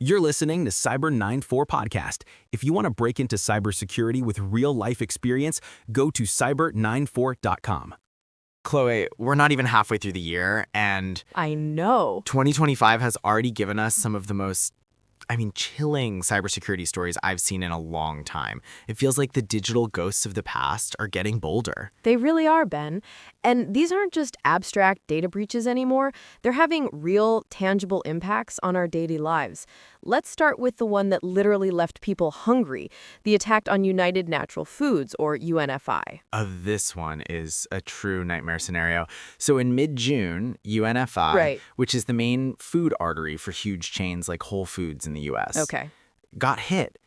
You're listening to Cyber 94 Podcast. If you want to break into cybersecurity with real-life experience, go to cyber94.com. Chloe, we're not even halfway through the year, and I know. 2025 has already given us some of the most, chilling cybersecurity stories I've seen in a long time. It feels like the digital ghosts of the past are getting bolder. They really are, Ben. And these aren't just abstract data breaches anymore. They're having real, tangible impacts on our daily lives. Let's start with the one that literally left people hungry, the attack on United Natural Foods, or UNFI. This one is a true nightmare scenario. So in mid-June, UNFI, Right. which is the main food artery for huge chains like Whole Foods in the U.S., Okay. got hit.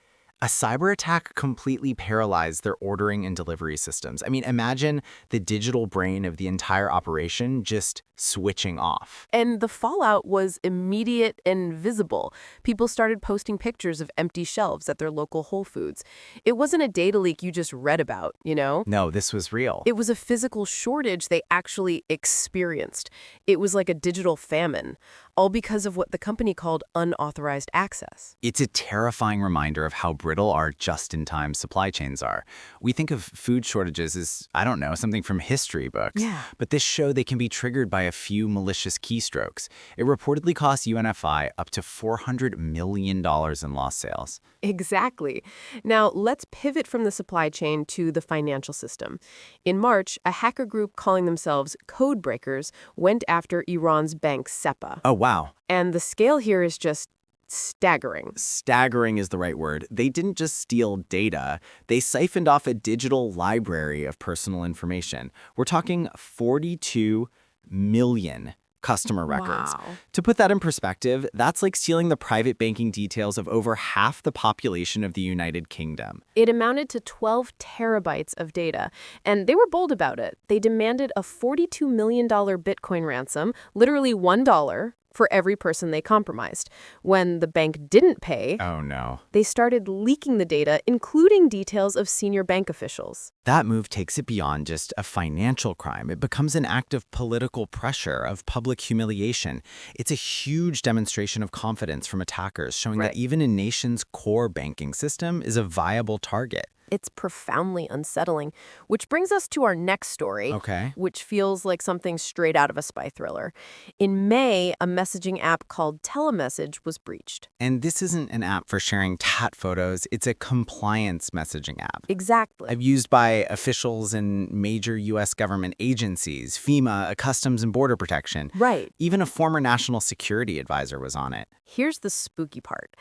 A cyber attack completely paralyzed their ordering and delivery systems. Imagine the digital brain of the entire operation just switching off. And the fallout was immediate and visible. People started posting pictures of empty shelves at their local Whole Foods. It wasn't a data leak you just read about, you know? No, this was real. It was a physical shortage they actually experienced. It was like a digital famine, all because of what the company called unauthorized access. It's a terrifying reminder of how brittle our just-in-time supply chains are. We think of food shortages as, something from history books. Yeah. But this show they can be triggered by a few malicious keystrokes. It reportedly cost UNFI up to $400 million in lost sales. Exactly. Now, let's pivot from the supply chain to the financial system. In March, a hacker group calling themselves Code Breakers went after Iran's bank SEPA. Oh, wow. And the scale here is just staggering. Staggering is the right word. They didn't just steal data, they siphoned off a digital library of personal information. We're talking 42 million customer records. Wow. To put that in perspective, that's like stealing the private banking details of over half the population of the United Kingdom. It amounted to 12 terabytes of data, and they were bold about it. They demanded a $42 million Bitcoin ransom, literally $1, for every person they compromised. When the bank didn't pay, Oh no. they started leaking the data, including details of senior bank officials. That move takes it beyond just a financial crime. It becomes an act of political pressure, of public humiliation. It's a huge demonstration of confidence from attackers, showing that Right. even a nation's core banking system is a viable target. It's profoundly unsettling, which brings us to our next story, Okay. which feels like something straight out of a spy thriller. In May, a messaging app called Telemessage was breached. And this isn't an app for sharing tat photos. It's a compliance messaging app. Exactly. I've used by officials in major U.S. government agencies, FEMA, Customs and Border Protection. Right. Even a former national security advisor was on it. Here's the spooky part.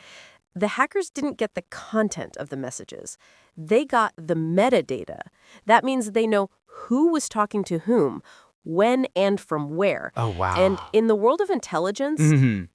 The hackers didn't get the content of the messages. They got the metadata. That means they know who was talking to whom, when and from where. Oh, wow. And in the world of intelligence,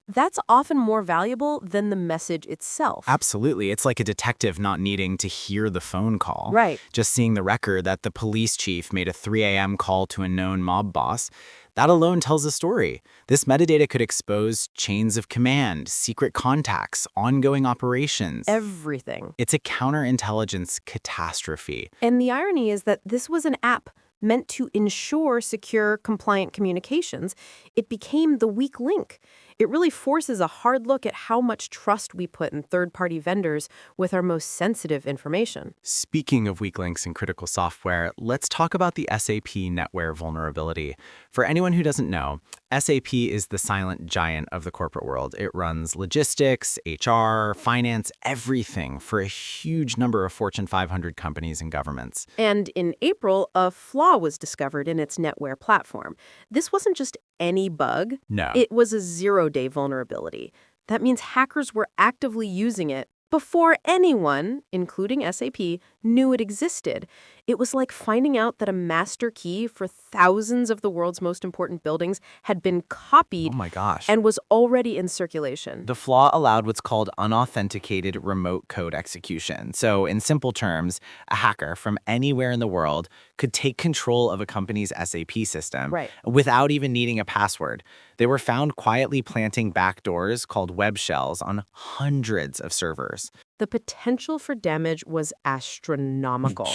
that's often more valuable than the message itself. Absolutely. It's like a detective not needing to hear the phone call. Right. Just seeing the record that the police chief made a 3 a.m. call to a known mob boss. That alone tells a story. This metadata could expose chains of command, secret contacts, ongoing operations. Everything. It's a counterintelligence catastrophe. And the irony is that this was an app meant to ensure secure, compliant communications. It became the weak link. It really forces a hard look at how much trust we put in third-party vendors with our most sensitive information. Speaking of weak links in critical software, let's talk about the SAP NetWare vulnerability. For anyone who doesn't know, SAP is the silent giant of the corporate world. It runs logistics, HR, finance, everything for a huge number of Fortune 500 companies and governments. And in April, a flaw was discovered in its NetWare platform. This wasn't just any bug. No. It was a zero-day vulnerability. That means hackers were actively using it before anyone, including SAP, knew it existed. It was like finding out that a master key for thousands of the world's most important buildings had been copied Oh my gosh. and was already in circulation. The flaw allowed what's called unauthenticated remote code execution. So in simple terms, a hacker from anywhere in the world could take control of a company's SAP system Right. without even needing a password. They were found quietly planting backdoors called web shells on hundreds of servers. The potential for damage was astronomical.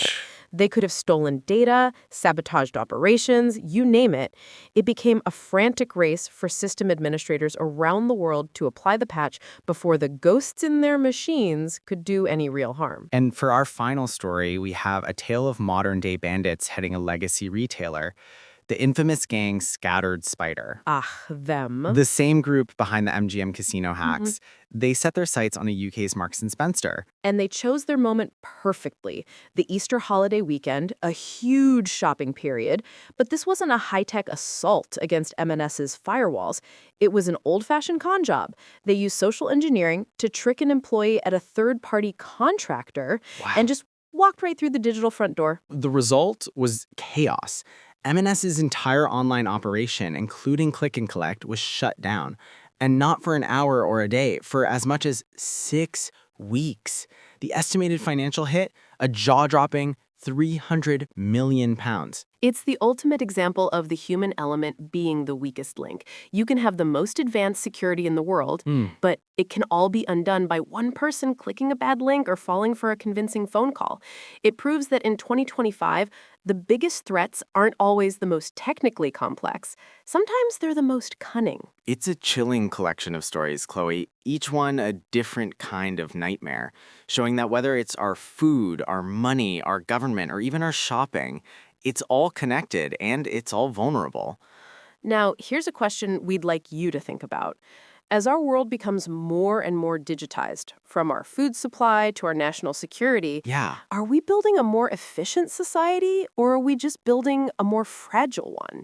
They could have stolen data, sabotaged operations, you name it. It became a frantic race for system administrators around the world to apply the patch before the ghosts in their machines could do any real harm. And for our final story, we have a tale of modern-day bandits heading a legacy retailer. The infamous gang Scattered Spider. Them. The same group behind the MGM casino hacks. They set their sights on a UK's Marks & Spencer. And they chose their moment perfectly. The Easter holiday weekend, a huge shopping period. But this wasn't a high-tech assault against M&S's firewalls. It was an old-fashioned con job. They used social engineering to trick an employee at a third-party contractor and just walked right through the digital front door. The result was chaos. M&S's entire online operation, including click and collect, was shut down. And not for an hour or a day, for as much as 6 weeks. The estimated financial hit, a jaw-dropping £300 million. It's the ultimate example of the human element being the weakest link. You can have the most advanced security in the world, but it can all be undone by one person clicking a bad link or falling for a convincing phone call. It proves that in 2025, the biggest threats aren't always the most technically complex. Sometimes they're the most cunning. It's a chilling collection of stories, Chloe, each one a different kind of nightmare, showing that whether it's our food, our money, our government, or even our shopping, it's all connected and it's all vulnerable. Now, here's a question we'd like you to think about. As our world becomes more and more digitized, from our food supply to our national security, are we building a more efficient society or are we just building a more fragile one?